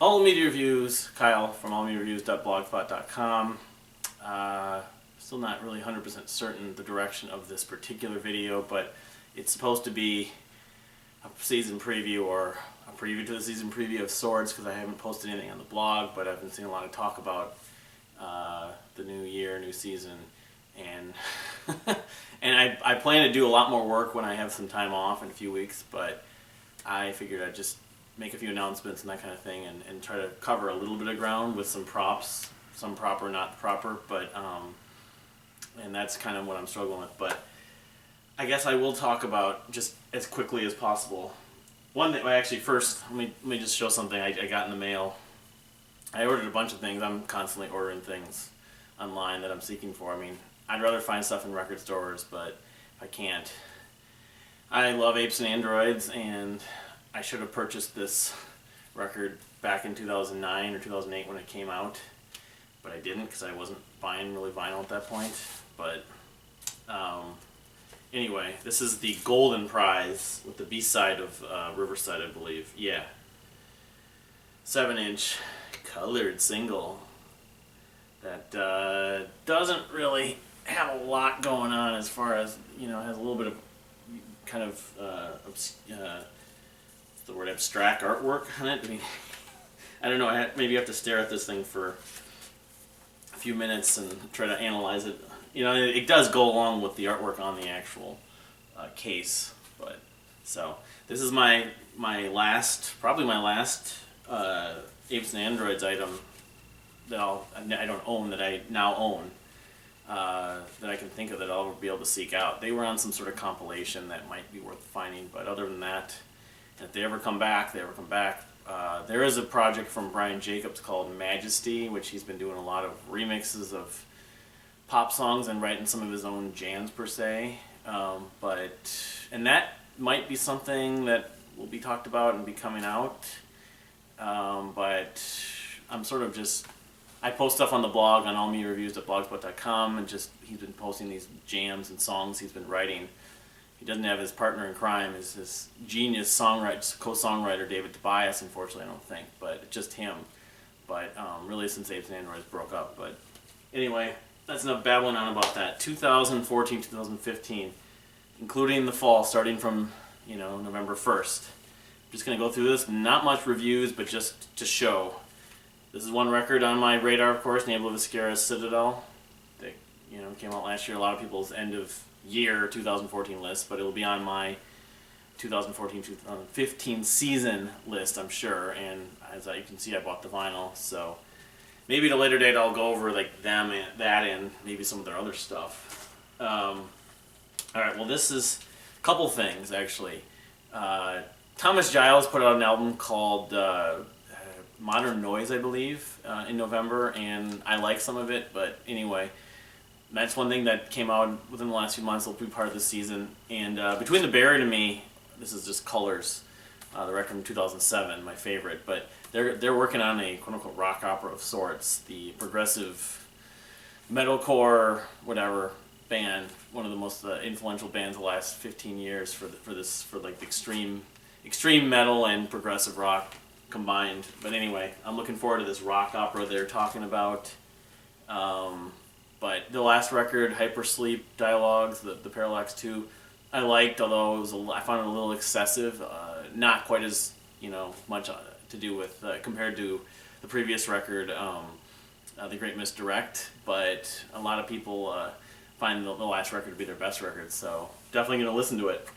All Media Reviews, Kyle from allmediareviews.blogspot.com. Still not really 100% certain the direction of this particular video, but it's supposed to be a season preview or a preview to the season preview of sorts, because I haven't posted anything on the blog, but I've been seeing a lot of talk about the new year, new season, and and I plan to do a lot more work when I have some time off in a few weeks, but I figured I'd just make a few announcements and that kind of thing, and try to cover a little bit of ground with some props, some proper, not proper, but and that's kind of what I'm struggling with. But I guess I will talk about, just as quickly as possible, one thing. Actually, first, let me just show something I got in the mail. I ordered a bunch of things. I'm constantly ordering things online that I'm seeking for. I mean, I'd rather find stuff in record stores, but if I can't, I love Apes and Androids, and I should have purchased this record back in 2009 or 2008 when it came out, but I didn't because I wasn't buying really vinyl at that point. But anyway, this is the Golden Prize with the B-side of Riverside, I believe. Yeah. 7-inch colored single that doesn't really have a lot going on as far as, has a little bit of kind of the word abstract artwork on it. I mean, I don't know, maybe you have to stare at this thing for a few minutes and try to analyze it. It does go along with the artwork on the actual case. But so this is my last, probably my last Apes and Androids item that I don't own, that I now own, that I can think of that I'll be able to seek out. They were on some sort of compilation that might be worth finding, but other than that, if they ever come back, they ever come back. There is a project from Brian Jacobs called Majesty, which he's been doing a lot of remixes of pop songs and writing some of his own jams per se. And that might be something that will be talked about and be coming out. But I'm sort of just, I post stuff on the blog on allmediareviews.blogspot.com, and just, he's been posting these jams and songs he's been writing. He doesn't have his partner in crime, his genius co-songwriter David Tobias, unfortunately, I don't think, but just him. But really, since Apes and Androids broke up. But anyway, that's enough babbling on about that. 2014, 2015, including the fall, starting from November 1st. I'm just going to go through this. Not much reviews, but just to show. This is one record on my radar, of course, Navel of Viscera's Citadel. That came out last year. A lot of people's end of year 2014 list, but it'll be on my 2014-2015 season list, I'm sure. And as you can see, I bought the vinyl, so maybe at a later date I'll go over like that and maybe some of their other stuff. All right, well, this is a couple things actually. Thomas Giles put out an album called Modern Noise, I believe, in November, and I like some of it, but anyway, that's one thing that came out within the last few months. It'll be part of the season. And Between the Buried and Me, this is just Colors, the record from 2007, my favorite, but they're working on a quote-unquote rock opera of sorts. The progressive metalcore, whatever, band, one of the most influential bands of the last 15 years for like extreme metal and progressive rock combined. But anyway, I'm looking forward to this rock opera they're talking about. But the last record, Hypersleep Dialogues, the Parallax 2, I liked, although I found it a little excessive. Not quite as much to do with compared to the previous record, The Great Misdirect. But a lot of people find the last record to be their best record, so definitely going to listen to it.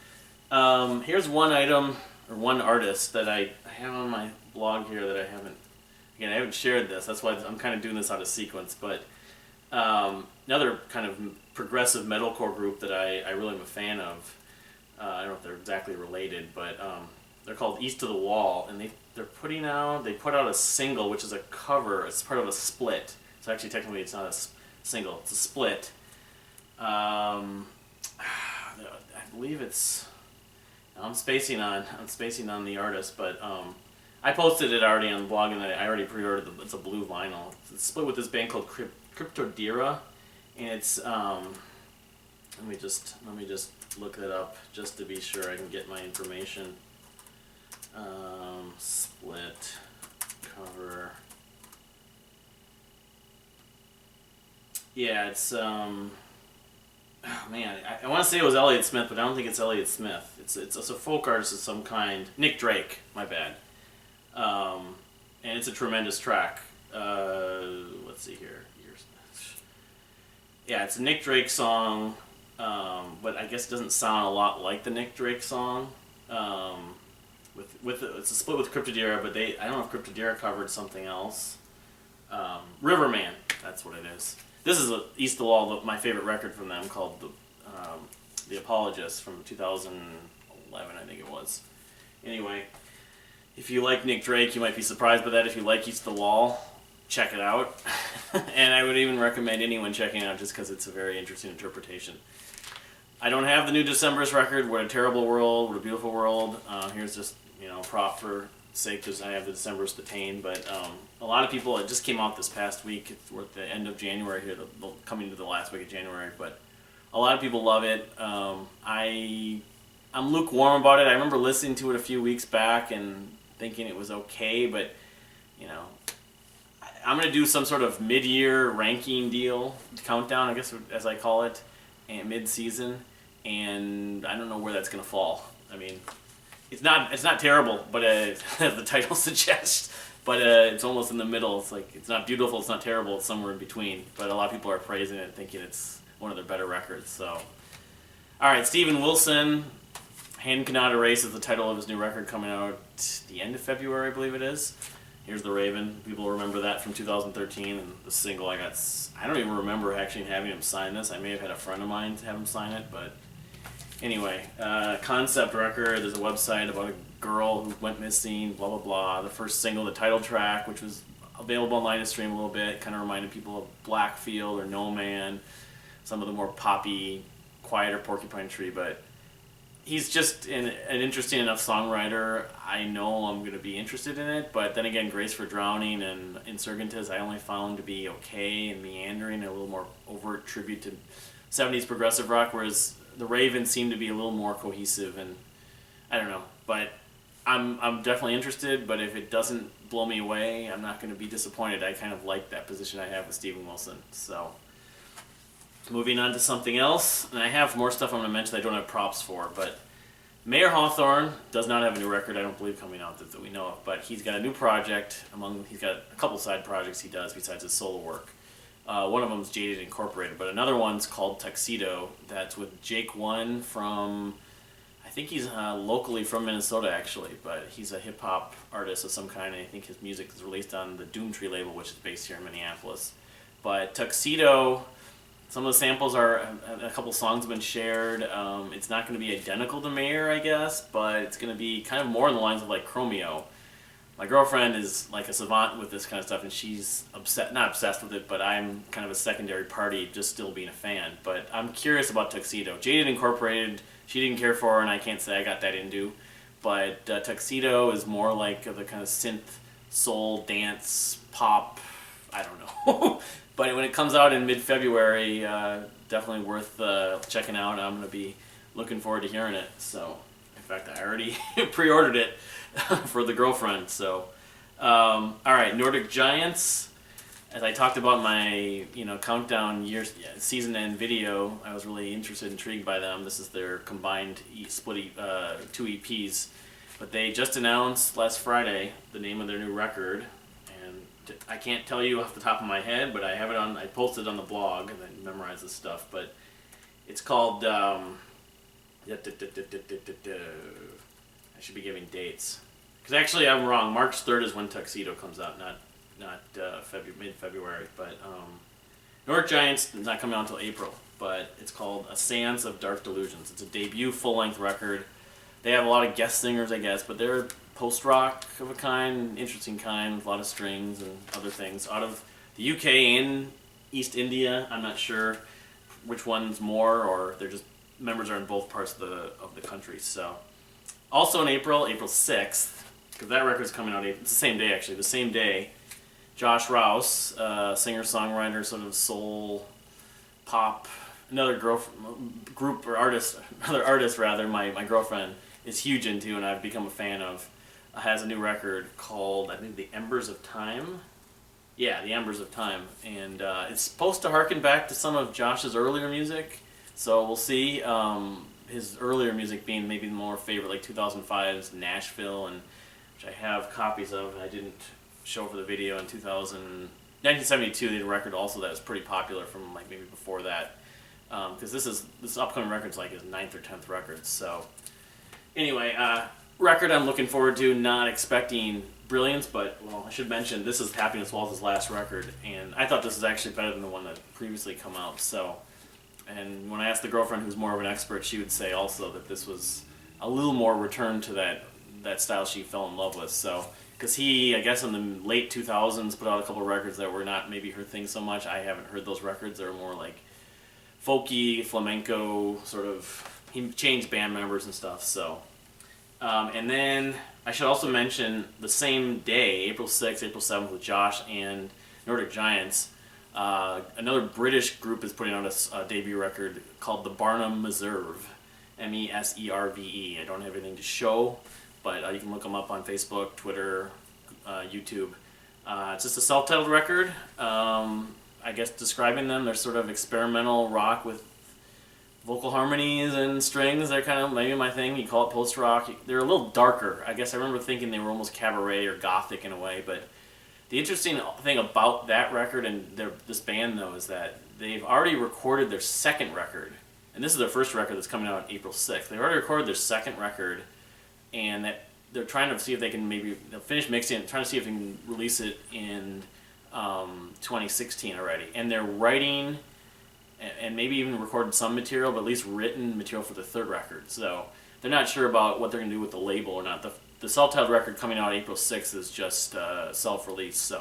Here's one item, or one artist that I have on my blog here that I haven't shared this. That's why I'm kind of doing this out of sequence. But another kind of progressive metalcore group that I really am a fan of. I don't know if they're exactly related, but they're called East of the Wall, and they put out a single, which is a cover. It's part of a split. So actually, technically, it's not a single; it's a split. I believe it's. I'm spacing on the artist, but I posted it already on the blog, and I already pre-ordered it's a blue vinyl. It's split with this band called Cryptodira, and it's let me just look it up just to be sure I can get my information. Split cover. Yeah, it's oh man, I want to say it was Elliott Smith, but I don't think it's Elliott Smith. It's a folk artist of some kind. Nick Drake, my bad. And it's a tremendous track. Let's see here. Yeah, it's a Nick Drake song, but I guess it doesn't sound a lot like the Nick Drake song. It's a split with Cryptodira, but I don't know if Cryptodira covered something else. Riverman, that's what it is. This is East of Wall, my favorite record from them, called The Apologist from 2011, I think it was. Anyway, if you like Nick Drake, you might be surprised by that. If you like East of the Wall, check it out. And I would even recommend anyone checking it out just because it's a very interesting interpretation. I don't have the new December's record, What a Terrible World, What a Beautiful World. Here's just, prop for sake because I have the December's detained. But a lot of people, it just came out this past week. We're at the end of January here, coming to the last week of January. But a lot of people love it. I'm lukewarm about it. I remember listening to it a few weeks back and thinking it was okay, but I'm going to do some sort of mid-year ranking deal, countdown, I guess, as I call it, and mid-season, and I don't know where that's going to fall. I mean, it's not terrible, but as the title suggests, but it's almost in the middle. It's like, it's not beautiful, it's not terrible, it's somewhere in between, but a lot of people are praising it, thinking it's one of their better records, so. Alright, Steven Wilson, Hand Cannot Erase is the title of his new record coming out the end of February, I believe it is. Here's the Raven. People remember that from 2013, and the single I don't even remember actually having him sign this. I may have had a friend of mine have him sign it, but anyway, concept record. There's a website about a girl who went missing, blah, blah, blah. The first single, the title track, which was available online to stream a little bit, kind of reminded people of Blackfield or No Man, some of the more poppy, quieter Porcupine Tree, but he's just an interesting enough songwriter. I know I'm going to be interested in it, but then again, Grace for Drowning and Insurgentas I only found to be okay and meandering, a little more overt tribute to 70s progressive rock, whereas the Raven seemed to be a little more cohesive, and I don't know, but I'm definitely interested, but if it doesn't blow me away, I'm not going to be disappointed. I kind of like that position I have with Steven Wilson, so. Moving on to something else, and I have more stuff I'm going to mention I don't have props for, but Mayor Hawthorne does not have a new record, I don't believe, coming out that we know of, but he's got a new project. He's got a couple side projects he does besides his solo work. One of them is Jaded Incorporated, but another one's called Tuxedo. That's with Jake One from, I think he's locally from Minnesota actually, but he's a hip-hop artist of some kind, and I think his music is released on the Doomtree label, which is based here in Minneapolis. But Tuxedo, some of the samples a couple songs have been shared. It's not going to be identical to Mayer, I guess, but it's going to be kind of more in the lines of like Chromeo. My girlfriend is like a savant with this kind of stuff, and she's not obsessed with it, but I'm kind of a secondary party, just still being a fan. But I'm curious about Tuxedo. Jaded Incorporated, she didn't care for, and I can't say I got that into. But Tuxedo is more like the kind of synth, soul, dance, pop, I don't know. But when it comes out in mid-February, definitely worth checking out. I'm going to be looking forward to hearing it. So, in fact, I already pre-ordered it for the girlfriend. So, all right, Nordic Giants. As I talked about my countdown season end video, I was really intrigued by them. This is their combined split 2 EPs. But they just announced last Friday the name of their new record. I can't tell you off the top of my head, but I have it on. I posted it on the blog and I memorized this stuff. But it's called. I should be giving dates because actually I'm wrong. March 3rd is when Tuxedo comes out, not mid-February. But Nordic Giants is not coming out until April. But it's called A Seance of Dark Delusions. It's a debut full-length record. They have a lot of guest singers, I guess, but they're post-rock of a kind, interesting kind, with a lot of strings and other things. Out of the UK and East India, I'm not sure which one's more, or they're just members are in both parts of the country. So, also in April 6th, because that record's coming out. It's the same day actually. The same day, Josh Rouse, singer-songwriter, sort of soul, pop, another artist. My girlfriend is huge into, and I've become a fan of. has a new record called, I think, The Embers of Time. Yeah, The Embers of Time. And it's supposed to harken back to some of Josh's earlier music. So we'll see. His earlier music being maybe more favorite, like 2005's Nashville, and which I have copies of. I didn't show for the video in 1972. They had a record also that was pretty popular from like maybe before that. Because this upcoming record's like his 9th or 10th record. So anyway, record I'm looking forward to. Not expecting brilliance, but well, I should mention this is Happiness Waltz's last record, and I thought this was actually better than the one that previously come out. So, and when I asked the girlfriend, who's more of an expert, she would say also that this was a little more return to that style she fell in love with. So, because he, I guess in the late 2000s, put out a couple of records that were not maybe her thing so much. I haven't heard those records. They're more like folky, flamenco, sort of. He changed band members and stuff, so. And then I should also mention the same day, April 6th, April 7th, with Josh and Nordic Giants, another British group is putting out a debut record called the Barnum Meserve, Meserve. I don't have anything to show, but you can look them up on Facebook, Twitter, YouTube. It's just a self-titled record. I guess describing them, they're sort of experimental rock with vocal harmonies and strings. They're kind of maybe my thing. You call it post-rock. They're a little darker. I guess I remember thinking they were almost cabaret or gothic in a way. But the interesting thing about that record and this band, though, is that they've already recorded their second record. And this is their first record that's coming out on April 6th. They've already recorded their second record, and that they're trying to see if they can they'll finish mixing it, trying to see if they can release it in 2016 already. And they're writing and maybe even recorded some material, but at least written material for the third record. So they're not sure about what they're going to do with the label or not. The self-titled record coming out April 6th is just self-release.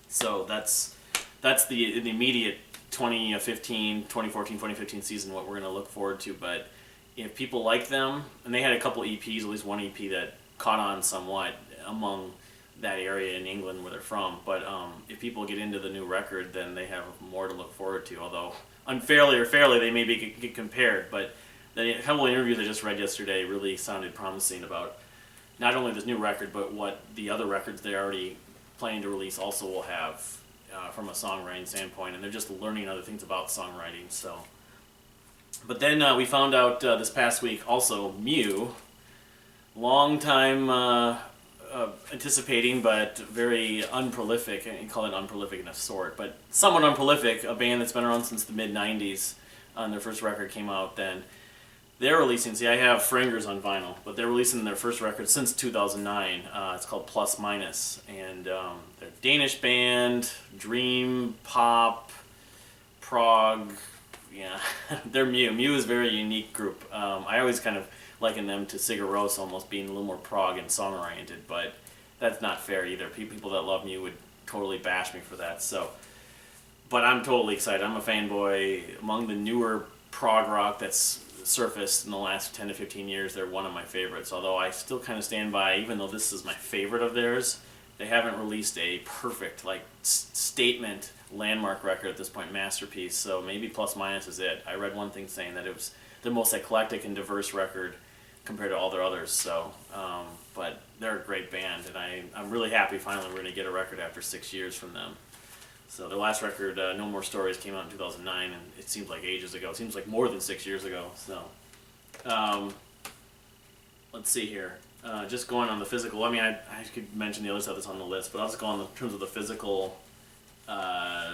So that's the immediate 2014, 2015 season, what we're going to look forward to. But if people like them, and they had a couple EPs, at least one EP that caught on somewhat among that area in England where they're from. But if people get into the new record, then they have more to look forward to. Although unfairly or fairly, they may get compared. But the couple of interviews I just read yesterday really sounded promising about not only this new record, but what the other records they're already planning to release also will have from a songwriting standpoint. And they're just learning other things about songwriting. So, but then we found out this past week also Mew, long time anticipating, but very unprolific. I call it unprolific in a sort, but somewhat unprolific. A band that's been around since the mid '90s. Their first record came out then. They're releasing. See, I have Frangers on vinyl, but they're releasing their first record since 2009. It's called Plus Minus, and they're a Danish band, dream pop, prog. Yeah, they're Mew. Mew is a very unique group. I always kind of liken them to Sigur Rós, almost being a little more prog and song-oriented, but that's not fair either. People that love Mew would totally bash me for that. So, but I'm totally excited. I'm a fanboy. Among the newer prog rock that's surfaced in the last 10 to 15 years, they're one of my favorites. Although I still kind of stand by, even though this is my favorite of theirs, they haven't released a perfect statement landmark record at this point, masterpiece. So maybe Plus Minus is it. I read one thing saying that it was the most eclectic and diverse record compared to all their others. So, but they're a great band, and I'm really happy finally we're going to get a record after 6 years from them. So their last record, No More Stories, came out in 2009, and it seems like ages ago. It seems like more than 6 years ago. So, let's see here. Just going on the physical. I mean, I could mention the other stuff that's on the list, but I'll just go on in terms of the physical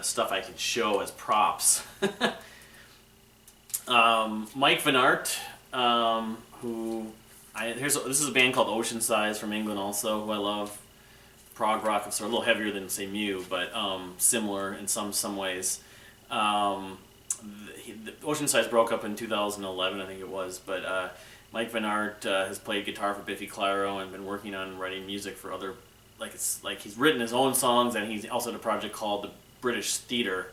stuff I can show as props. Mike Van Aert, this is a band called Oceansize from England also, who I love. Prog rock, it's a little heavier than, say, Mew, but similar in some ways. Oceansize broke up in 2011, I think it was, but Mike Van Aert has played guitar for Biffy Clyro and been working on writing music for other, he's written his own songs, and he's also had a project called the British Theatre,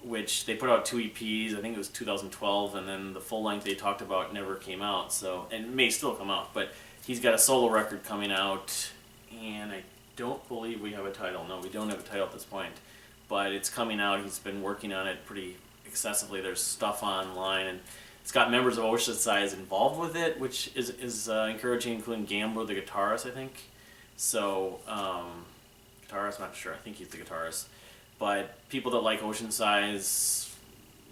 which they put out 2 EPs. I think it was 2012, and then the full length they talked about never came out. So, and it may still come out, but he's got a solo record coming out, and I don't believe we have a title. No, we don't have a title at this point, but it's coming out. He's been working on it pretty excessively. There's stuff online, and it's got members of Oceansize involved with it, which is encouraging, including Gambler, the guitarist, I think. So, guitarist, I'm not sure. I think he's the guitarist. But people that like Oceansize,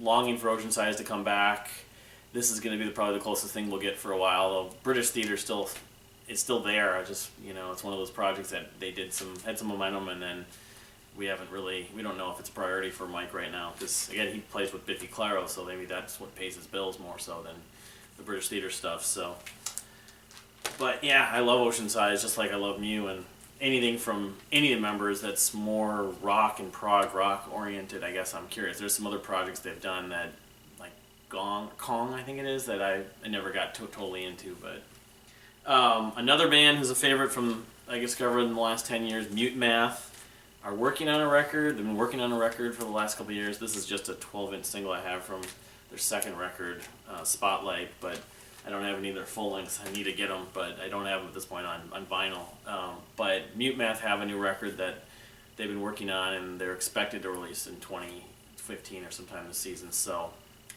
longing for Oceansize to come back, this is going to be probably the closest thing we'll get for a while. Though British theater is still there. I just, it's one of those projects that they had some momentum, and then we don't know if it's a priority for Mike right now. Because again, he plays with Biffy Clyro, so maybe that's what pays his bills more so than the British theater stuff. So, but yeah, I love Oceansize just like I love Mew, and anything from any of the members that's more rock and prog rock oriented. I guess I'm curious. There's some other projects they've done that, like Kong, I think it is, that I never got totally into, but. Another band who's a favorite from I discovered in the last 10 years, Mutemath, are working on a record. They've been working on a record for the last couple of years. This is just a 12-inch single I have from their second record, Spotlight, but I don't have any of their full lengths. I need to get them, but I don't have them at this point on vinyl. But Mutemath have a new record that they've been working on, and they're expected to release in 2015 or sometime this season. So,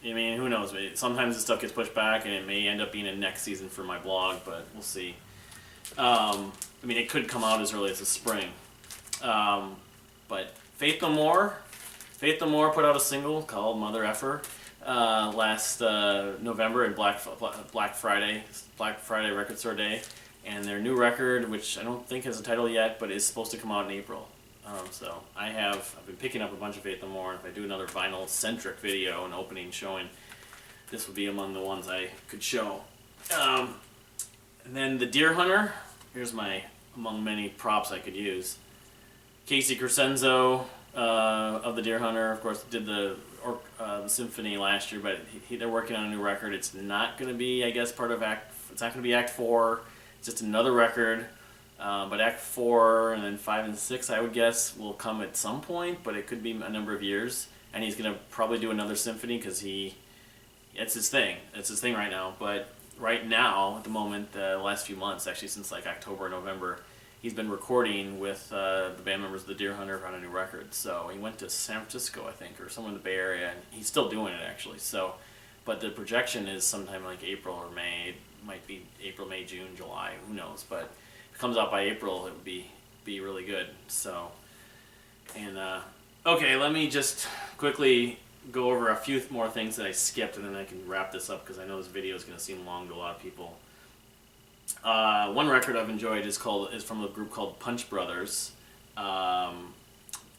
I mean, who knows? Sometimes this stuff gets pushed back, and it may end up being a next season for my blog, but we'll see. I mean, it could come out as early as the spring. But Faith No More put out a single called Mother Effer last November in Black Friday Record Store Day, and their new record, which I don't think has a title yet, but is supposed to come out in April. So I've been picking up a bunch of Faith No More, and if I do another vinyl-centric video, an opening showing, this would be among the ones I could show. And then the Deer Hunter, here's among many props I could use. Casey Crescenzo of the Deer Hunter, of course, did the symphony last year, but they're working on a new record. It's not going to be, I guess, it's not going to be Act 4, it's just another record. But Act 4 and then 5 and 6, I would guess, will come at some point, but it could be a number of years. And he's going to probably do another symphony because it's his thing. It's his thing right now. But right now, at the moment, the last few months, actually since like October, November, he's been recording with the band members of the Deer Hunter on a new record. So he went to San Francisco, I think, or somewhere in the Bay Area, and he's still doing it actually. So, but the projection is sometime like April or May. It might be April, May, June, July. Who knows? But comes out by April, it would be really good. So, and okay, let me just quickly go over a few more things that I skipped, and then I can wrap this up because I know this video is going to seem long to a lot of people. One record I've enjoyed is from a group called Punch Brothers, the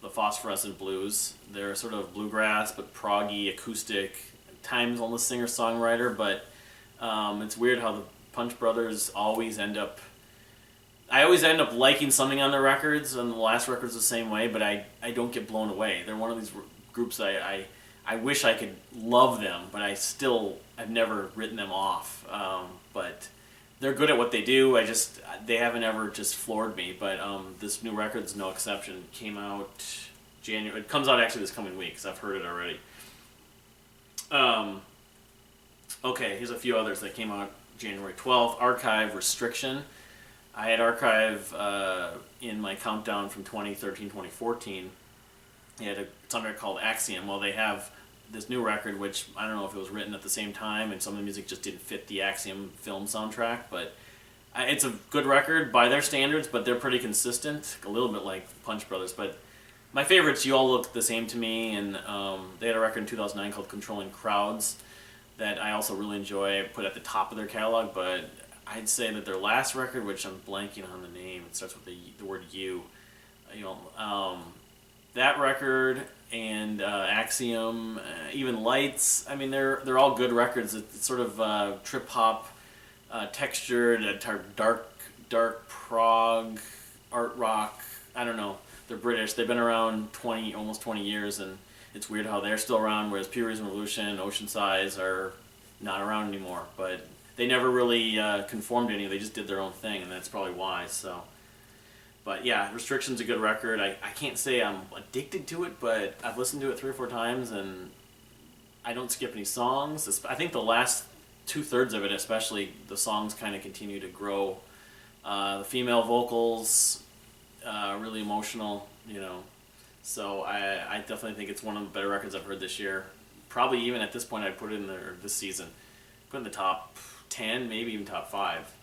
Phosphorescent Blues. They're sort of bluegrass but proggy, acoustic, at times almost singer-songwriter, but it's weird how the Punch Brothers I always end up liking something on their records, and the last record's the same way, but I don't get blown away. They're one of these groups I wish I could love them, but I've never written them off. But they're good at what they do. They haven't ever just floored me, but this new record's no exception. It came out January. It comes out actually this coming week, because I've heard it already. Okay, here's a few others that came out January 12th. Archive, Restriction. I had Archive in my countdown from 2013-2014. They had a song called Axiom. Well, they have this new record, which I don't know if it was written at the same time, and some of the music just didn't fit the Axiom film soundtrack, but it's a good record by their standards, but they're pretty consistent, a little bit like Punch Brothers. But my favorites, You All Look the Same to Me, and they had a record in 2009 called Controlling Crowds that I also really enjoy. I put at the top of their catalog, but I'd say that their last record, which I'm blanking on the name, it starts with the word "you." That record and Axiom, even Lights. I mean, they're all good records. It's sort of trip hop, textured, dark prog, art rock. I don't know. They're British. They've been around almost 20 years, and it's weird how they're still around, whereas Pure Reason Revolution, Oceansize are not around anymore. But they never really conformed to any. They just did their own thing, and that's probably why. So, but yeah, Restriction's a good record. I can't say I'm addicted to it, but I've listened to it 3 or 4 times, and I don't skip any songs. I think the last 2/3 of it, especially, the songs kind of continue to grow. The female vocals, really emotional, So I definitely think it's one of the better records I've heard this year. Probably even at this point, I'd put it in this season. Put it in the top 10, maybe even top 5.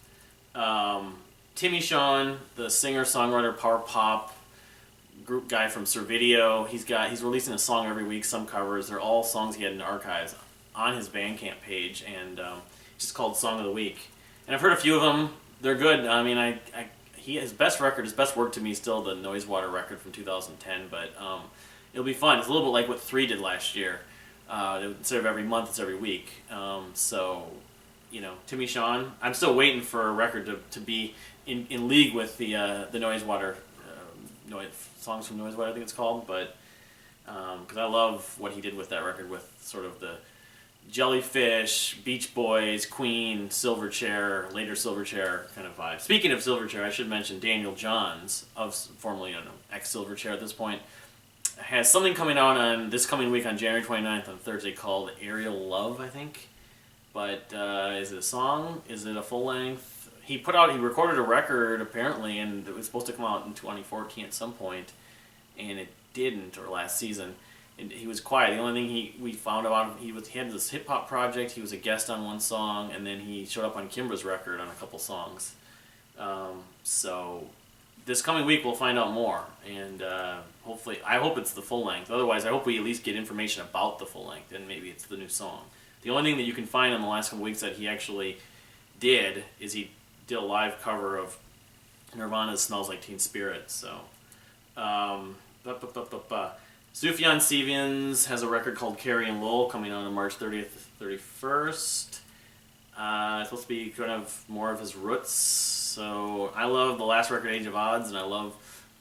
Timmy Sean, the singer, songwriter, power pop group guy from Servideo, he's releasing a song every week, some covers. They're all songs he had in archives on his Bandcamp page, and it's just called Song of the Week. And I've heard a few of them. They're good. I mean, his best work to me is still the Noise Water record from 2010, but it'll be fun. It's a little bit like what 3 did last year. Instead of every month, it's every week. So, Timmy Sean, I'm still waiting for a record to be in league with the Noise Water, Songs from Noise Water, I think it's called, but because I love what he did with that record with sort of the Jellyfish, Beach Boys, Queen, Silverchair, later Silverchair kind of vibe. Speaking of Silverchair, I should mention Daniel Johns, formerly ex-Silverchair at this point, has something coming out on this coming week on January 29th on Thursday called Aerial Love, I think. But is it a song? Is it a full length? He recorded a record apparently, and it was supposed to come out in 2014 at some point, and it didn't, or last season. And he was quiet. The only thing we found about him, he had this hip hop project. He was a guest on one song, and then he showed up on Timbre's record on a couple songs. So this coming week we'll find out more, and hopefully, I hope it's the full length. Otherwise, I hope we at least get information about the full length, and maybe it's the new song. The only thing that you can find in the last couple weeks that he actually did is he did a live cover of Nirvana's "Smells Like Teen Spirit." So, Sufjan Stevens has a record called Carrie and Lowell coming out on March 30th, 31st. It's supposed to be kind of more of his roots. So I love the last record, Age of Odds, and I love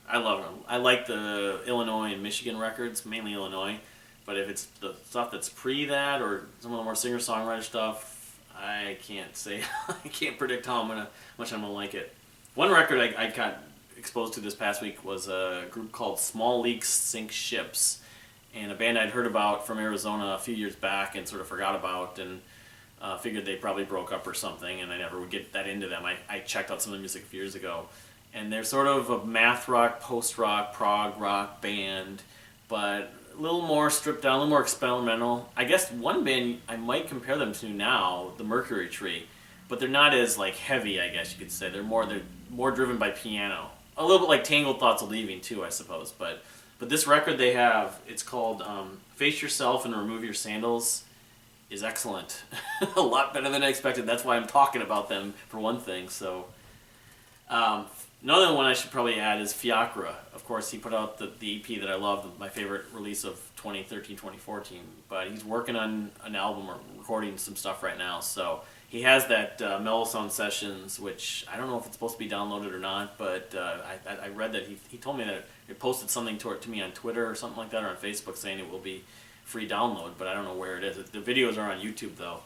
him. I like the Illinois and Michigan records, mainly Illinois. But if it's the stuff that's pre that or some of the more singer-songwriter stuff, I can't say. I can't predict how much I'm gonna like it. One record I got exposed to this past week was a group called Small Leaks Sink Ships, and a band I'd heard about from Arizona a few years back and sort of forgot about, and figured they probably broke up or something, and I never would get that into them. I checked out some of the music a few years ago, and they're sort of a math rock, post-rock, prog rock band, but a little more stripped down, a little more experimental. I guess one band I might compare them to now, the Mercury Tree, but they're not as heavy, I guess you could say. They're more driven by piano. A little bit like Tangled Thoughts of Leaving too, I suppose. But this record they have, it's called Face Yourself and Remove Your Sandals, is excellent. A lot better than I expected. That's why I'm talking about them for one thing. So another one I should probably add is Fiacra. Of course, he put out the EP that I love, my favorite release of 2013-2014. But he's working on an album or recording some stuff right now. So he has that Mellow Sound Sessions, which I don't know if it's supposed to be downloaded or not, but I read that he told me that he posted something to me on Twitter or something like that, or on Facebook, saying it will be free download, but I don't know where it is. The videos are on YouTube though,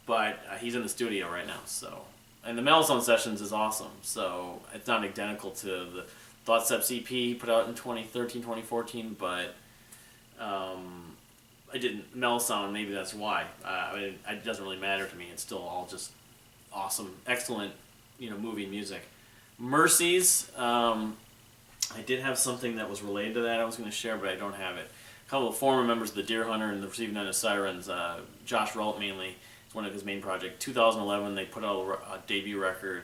but he's in the studio right now. So, and the Mellow Sound Sessions is awesome. So it's not identical to the Thought Steps EP he put out in 2013-2014, but I didn't Mellow Sound. Maybe that's why. It doesn't really matter to me. It's still all just awesome, excellent, movie music. Mercies. I did have something that was related to that I was going to share, but I don't have it. A couple of former members of the Deer Hunter and the Receiving End of Sirens, Josh Rult mainly, it's one of his main projects. 2011, they put out a debut record,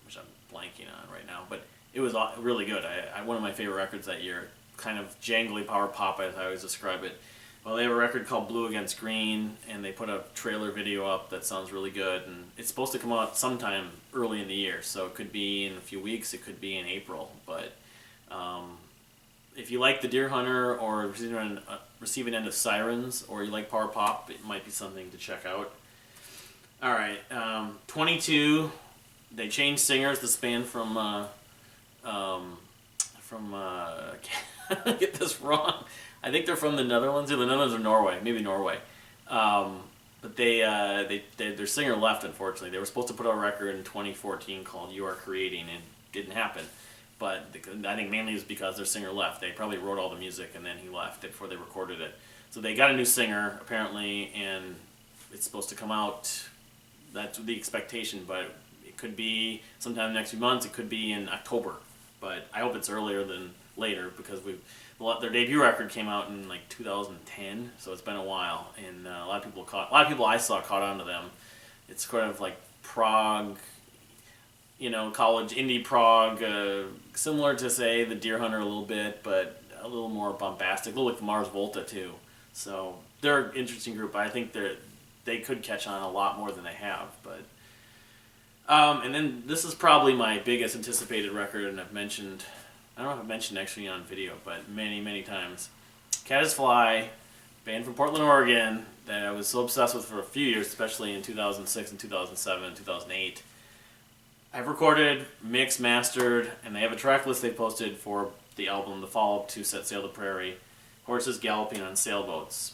which I'm blanking on right now, but it was really good. One of my favorite records that year, kind of jangly power pop, as I always describe it. Well, they have a record called Blue Against Green, and they put a trailer video up that sounds really good, and it's supposed to come out sometime early in the year, so it could be in a few weeks, it could be in April, but if you like the Deer Hunter or Receiving End of Sirens, or you like power pop, it might be something to check out. All right, 22, they changed singers. This band from get this wrong. I think they're from the Netherlands, or the Netherlands or Norway, maybe Norway. But their singer left, unfortunately. They were supposed to put out a record in 2014 called You Are Creating, and it didn't happen. But I think mainly it was because their singer left. They probably wrote all the music and then he left before they recorded it. So they got a new singer, apparently, and it's supposed to come out. That's the expectation, but it could be sometime in the next few months. It could be in October. But I hope it's earlier than later, because their debut record came out in 2010, so it's been a while, and a lot of people I saw caught on to them. It's kind of like prog, college indie prog, similar to, say, the Deer Hunter a little bit, but a little more bombastic, a little like Mars Volta too. So they're an interesting group. I think they could catch on a lot more than they have. But and then this is probably my biggest anticipated record, and I don't know if I've mentioned actually on video, but many times. Caddisfly, band from Portland, Oregon, that I was so obsessed with for a few years, especially in 2006 and 2007, 2008. I've recorded, mixed, mastered, and they have a track list they posted for the album, the follow-up to Sail The Prairie, Horses Galloping on Sailboats.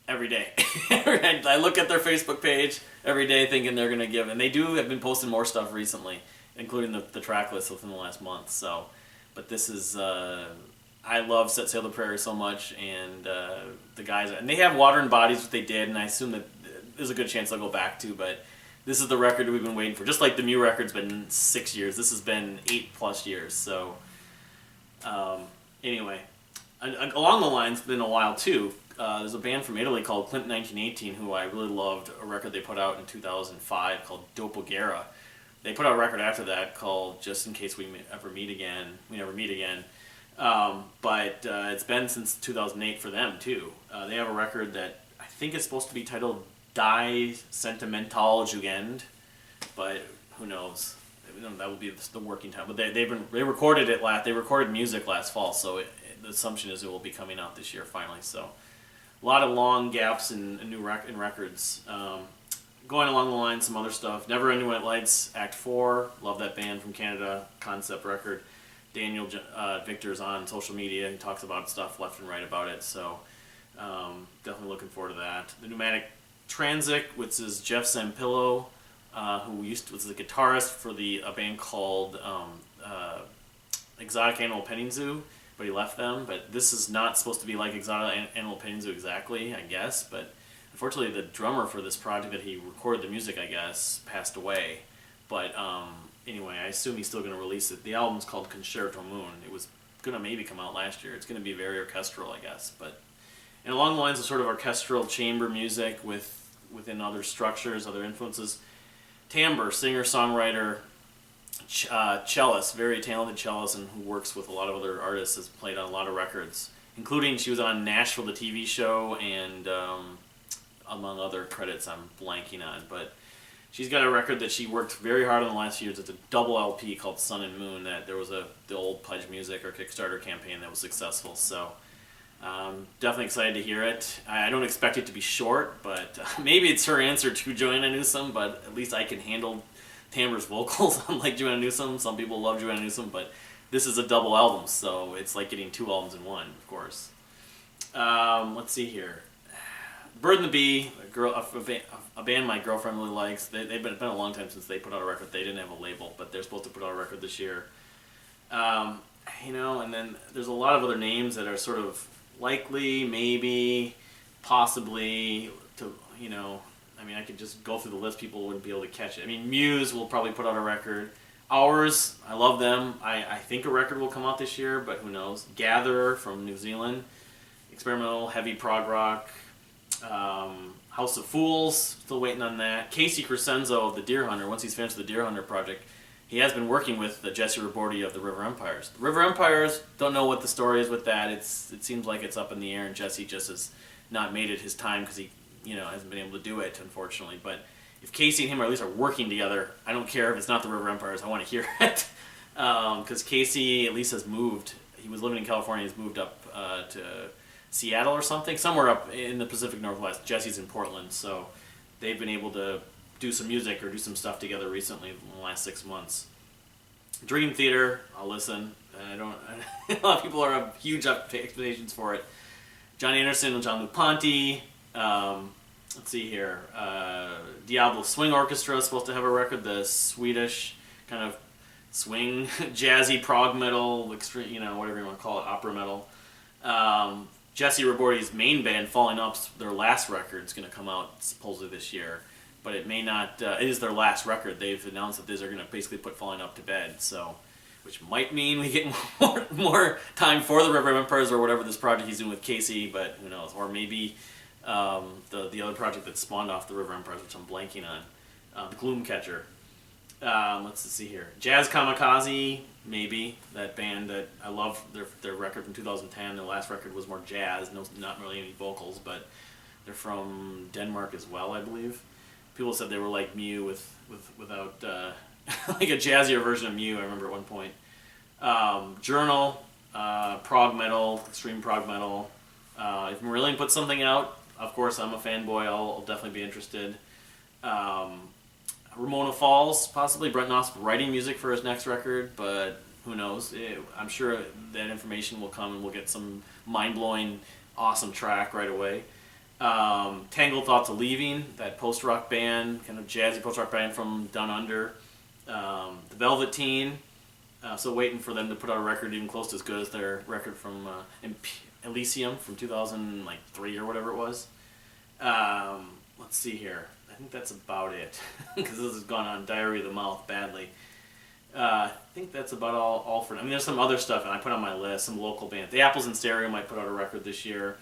Every day. I look at their Facebook page every day thinking they're going to give, and they have been posting more stuff recently, including the track list within the last month. So, but this is, I love Sail The Prairie so much, and the guys, and they have Water and Bodies, what they did, and I assume that there's a good chance they'll go back to, but this is the record we've been waiting for. Just like the Mew record's been 6 years, this has been 8+ years. So, anyway, along the lines, it's been a while too. There's a band from Italy called Clint 1918 who I really loved, a record they put out in 2005 called Dopo Guerra. They put out a record after that called Just in Case We Never Meet Again. But it's been since 2008 for them too. They have a record that I think is supposed to be titled Die Sentimental Jugend, but who knows? That would be the working title. But they recorded it they recorded music last fall, so the assumption is it will be coming out this year finally. So a lot of long gaps in records. Going along the line, some other stuff. Never Ending White Lights, Act 4. Love that band from Canada, concept record. Daniel Victor's on social media. He talks about stuff left and right about it. So definitely looking forward to that. The Pneumatic Transit, which is Jeff Zampillo, who was the guitarist for a band called Exotic Animal Petting Zoo, but he left them. But this is not supposed to be like Exotic Animal Petting Zoo exactly, I guess. But unfortunately, the drummer for this project that he recorded the music, I guess, passed away. But anyway, I assume he's still going to release it. The album's called Concerto Moon. It was going to maybe come out last year. It's going to be very orchestral, I guess. And along the lines of sort of orchestral chamber music within other structures, other influences, Timbre, singer-songwriter, cellist, very talented cellist, and who works with a lot of other artists, has played on a lot of records, including she was on Nashville, the TV show, and among other credits I'm blanking on. But she's got a record that she worked very hard on the last few years. It's a double LP called Sun and Moon. That there was the old Pledge Music or Kickstarter campaign that was successful. So definitely excited to hear it. I don't expect it to be short, but maybe it's her answer to Joanna Newsom. But at least I can handle Timbre's vocals, unlike Joanna Newsom. Some people love Joanna Newsom, but this is a double album, so it's like getting 2 albums in one, of course. Let's see here. Bird and the Bee, a band my girlfriend really likes. It's been a long time since they put out a record. They didn't have a label, but they're supposed to put out a record this year. And then there's a lot of other names that are sort of likely, maybe, possibly, I could just go through the list. People wouldn't be able to catch it. Muse will probably put out a record. Ours, I love them. I think a record will come out this year, but who knows. Gatherer from New Zealand, experimental, heavy prog rock. House of Fools, still waiting on that. Casey Crescenzo of the Deer Hunter, once he's finished the Deer Hunter project, he has been working with Jesse Raborti of the River Empires. The River Empires, don't know what the story is with that. It seems like it's up in the air, and Jesse just has not made it his time because he hasn't been able to do it, unfortunately. But if Casey and him at least are working together, I don't care if it's not the River Empires. I want to hear it. Because Casey at least has moved. He was living in California. He's moved up to Seattle or something, somewhere up in the Pacific Northwest. Jesse's in Portland, so they've been able to do some music or do some stuff together recently in the last 6 months. Dream Theater, I'll listen. A lot of people have huge expectations for it. John Anderson and John Lupanti. Let's see here. Diablo Swing Orchestra is supposed to have a record. The Swedish kind of swing, jazzy prog metal, extreme, whatever you want to call it, opera metal. Jesse Raborti's main band, Falling Up's their last record is going to come out supposedly this year, but it may not. It is their last record. They've announced that they're going to basically put Falling Up to bed, so which might mean we get more time for the River Empires or whatever this project he's doing with Casey, but who knows? Or maybe the other project that spawned off the River Empires, which I'm blanking on, the Gloomcatcher. Let's see here. Jazz Kamikaze, maybe. That band that I love their record from 2010. Their last record was more jazz, not really any vocals, but they're from Denmark as well, I believe. People said they were like Mew without like a jazzier version of Mew. I remember at one point. Journal, prog metal, extreme prog metal. If Marillion puts something out, of course I'm a fanboy. I'll definitely be interested. Ramona Falls, possibly. Brent Knopf writing music for his next record, but who knows? I'm sure that information will come and we'll get some mind-blowing, awesome track right away. Tangled Thoughts of Leaving, that post-rock band, kind of jazzy post-rock band from Down Under. The Velveteen, so waiting for them to put out a record even close to as good as their record from Elysium from 2003 or whatever it was. Let's see here. I think that's about it, because this has gone on Diary of the Mouth badly. I think that's about all for now. I mean, there's some other stuff, and I put on my list, some local bands. The Apples in Stereo might put out a record this year.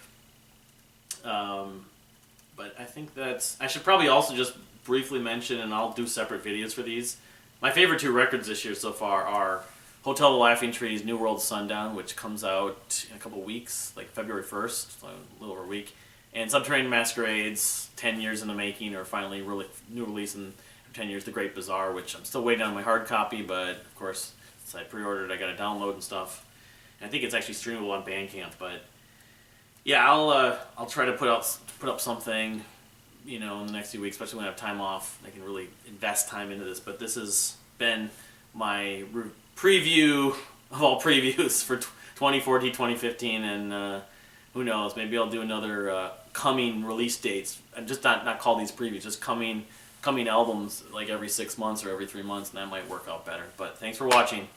But I think I should probably also just briefly mention, and I'll do separate videos for these. My favorite 2 records this year so far are Hotel the Laughing Trees' New World Sundown, which comes out in a couple weeks, like February 1st, so a little over a week. And Subterranean Masquerades, 10 years in the making, or finally new release in 10 years, The Great Bazaar, which I'm still waiting on my hard copy, but of course, since I pre-ordered, I got to download and stuff. And I think it's actually streamable on Bandcamp, but yeah, I'll try to put up something, in the next few weeks, especially when I have time off. I can really invest time into this. But this has been my preview of all previews for 2014, 2015, and who knows? Maybe I'll do another coming release dates. And just not call these previews, just coming albums like every 6 months or every 3 months, and that might work out better. But thanks for watching.